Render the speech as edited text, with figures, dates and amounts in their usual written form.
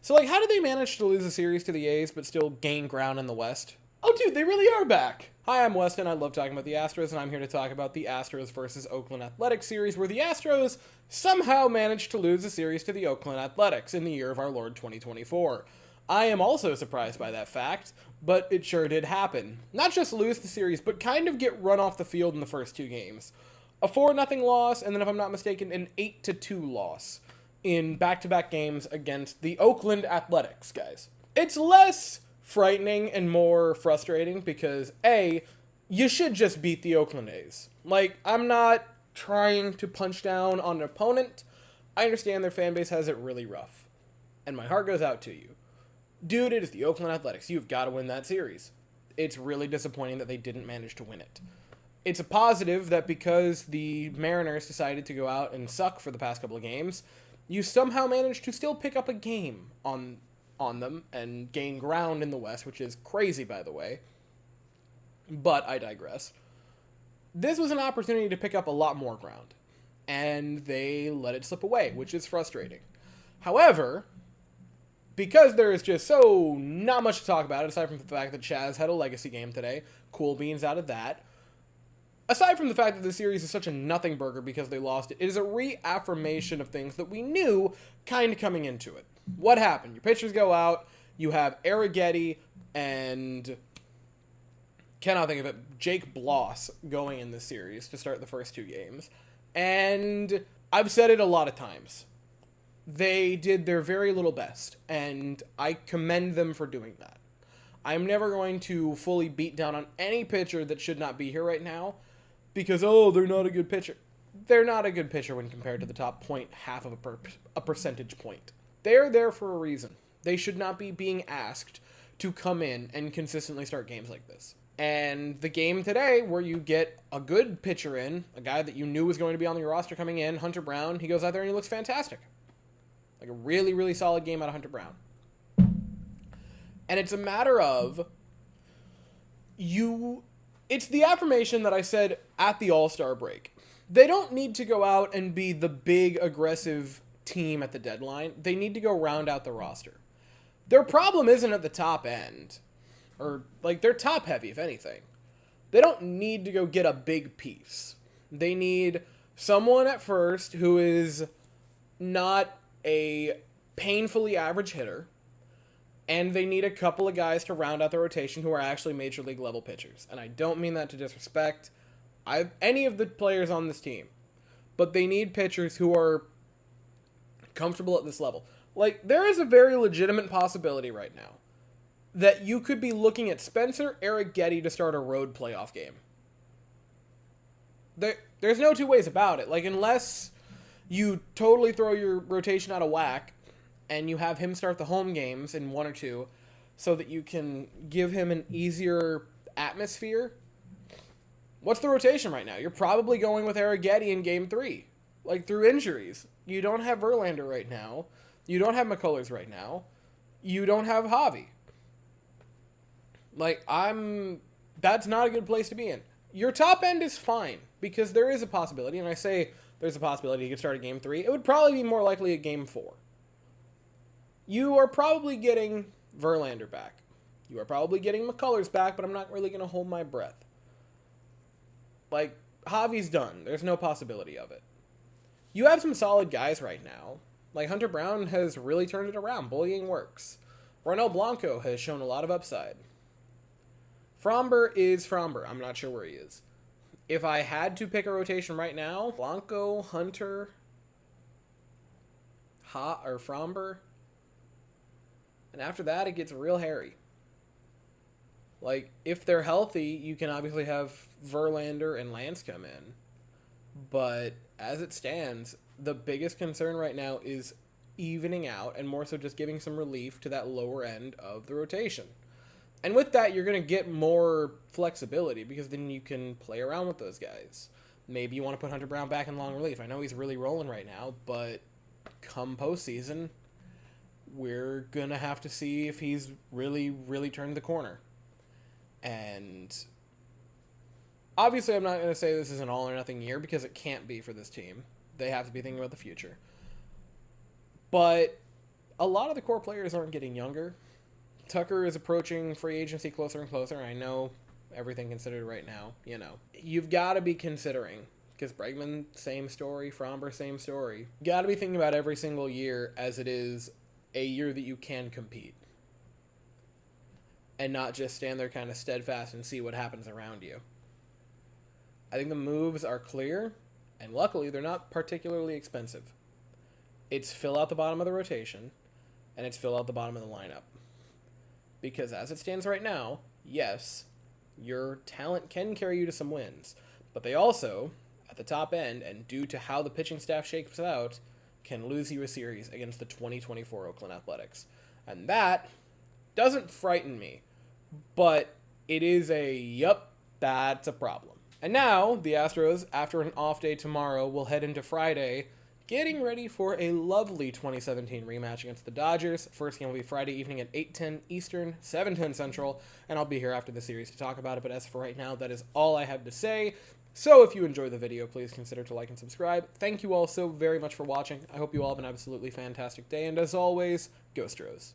So, like, how did they manage to lose a series to the A's but still gain ground in the West? Oh, dude, they really are back. Hi, I'm Weston. I love talking about the Astros, and I'm here to talk about the Astros versus Oakland Athletics series, where the Astros somehow managed to lose a series to the Oakland Athletics in the year of our Lord 2024. I am also surprised by that fact, but it sure did happen. Not just lose the series, but kind of get run off the field in the first two games. A 4-0 loss, and then, if I'm not mistaken, an 8-2 loss in back-to-back games against the Oakland Athletics, guys. It's less frightening and more frustrating because, A, you should just beat the Oakland A's. Like, I'm not trying to punch down on an opponent. I understand their fan base has it really rough. And my heart goes out to you. Dude, it is the Oakland Athletics. You've got to win that series. It's really disappointing that they didn't manage to win it. It's a positive that because the Mariners decided to go out and suck for the past couple of games, you somehow managed to still pick up a game on them and gain ground in the West, which is crazy, by the way. But I digress. This was an opportunity to pick up a lot more ground, and they let it slip away, which is frustrating. However, because there is just so not much to talk about, aside from the fact that Chaz had a legacy game today, cool beans out of that. Aside from the fact that the series is such a nothing burger because they lost it, it is a reaffirmation of things that we knew kind of coming into it. What happened? Your pitchers go out, you have Arrighetti and cannot think of it, Jake Bloss going in this series to start the first two games. And I've said it a lot of times. They did their very little best, and I commend them for doing that. I'm never going to fully beat down on any pitcher that should not be here right now because, oh, they're not a good pitcher. They're not a good pitcher when compared to the top point half of a percentage point. They're there for a reason. They should not be being asked to come in and consistently start games like this. And the game today, where you get a good pitcher in, a guy that you knew was going to be on your roster coming in, Hunter Brown, he goes out there and he looks fantastic. Like a really, really solid game out of Hunter Brown. And it's a matter of it's the affirmation that I said at the All-Star break. They don't need to go out and be the big, aggressive team at the deadline. They need to go round out the roster. Their problem isn't at the top end. Or, like, they're top heavy, if anything. They don't need to go get a big piece. They need someone at first who is not a painfully average hitter, and they need a couple of guys to round out the rotation who are actually major league level pitchers. And I don't mean that to disrespect any of the players on this team, but they need pitchers who are comfortable at this level. Like, there is a very legitimate possibility right now that you could be looking at Spencer Arrighetti to start a road playoff game. There's no two ways about it. Like, unless you totally throw your rotation out of whack and you have him start the home games in one or two so that you can give him an easier atmosphere. What's the rotation right now? You're probably going with Arrighetti in game 3, like through injuries. You don't have Verlander right now. You don't have McCullers right now. You don't have Javi. Like, that's not a good place to be in. Your top end is fine because there is a possibility, and I say there's a possibility you could start a game 3. It would probably be more likely a game 4. You are probably getting Verlander back. You are probably getting McCullers back, but I'm not really going to hold my breath. Like, Javi's done. There's no possibility of it. You have some solid guys right now. Like, Hunter Brown has really turned it around. Bullying works. Ronel Blanco has shown a lot of upside. Fromber is Fromber. I'm not sure where he is. If I had to pick a rotation right now, Blanco, Hunter, or Fromber, and after that, it gets real hairy. Like, if they're healthy, you can obviously have Verlander and Lance come in. But as it stands, the biggest concern right now is evening out and more so just giving some relief to that lower end of the rotation. And with that, you're going to get more flexibility because then you can play around with those guys. Maybe you want to put Hunter Brown back in long relief. I know he's really rolling right now, but come postseason, we're going to have to see if he's really, really turned the corner. And obviously, I'm not going to say this is an all or nothing year because it can't be for this team. They have to be thinking about the future. But a lot of the core players aren't getting younger. Tucker is approaching free agency closer and closer. I know everything considered right now, You've got to be considering, because Bregman, same story, Fromber, same story. You got to be thinking about every single year as it is a year that you can compete. And not just stand there kind of steadfast and see what happens around you. I think the moves are clear, and luckily they're not particularly expensive. It's fill out the bottom of the rotation, and it's fill out the bottom of the lineup. Because as it stands right now, yes, your talent can carry you to some wins, but they also, at the top end, and due to how the pitching staff shakes out, can lose you a series against the 2024 Oakland Athletics. And that doesn't frighten me, but it is that's a problem. And now, the Astros, after an off day tomorrow, will head into Friday, getting ready for a lovely 2017 rematch against the Dodgers. First game will be Friday evening at 8:10 Eastern, 7:10 Central, and I'll be here after the series to talk about it. But as for right now, that is all I have to say. So if you enjoy the video, please consider to like and subscribe. Thank you all so very much for watching. I hope you all have an absolutely fantastic day, and as always, go Astros.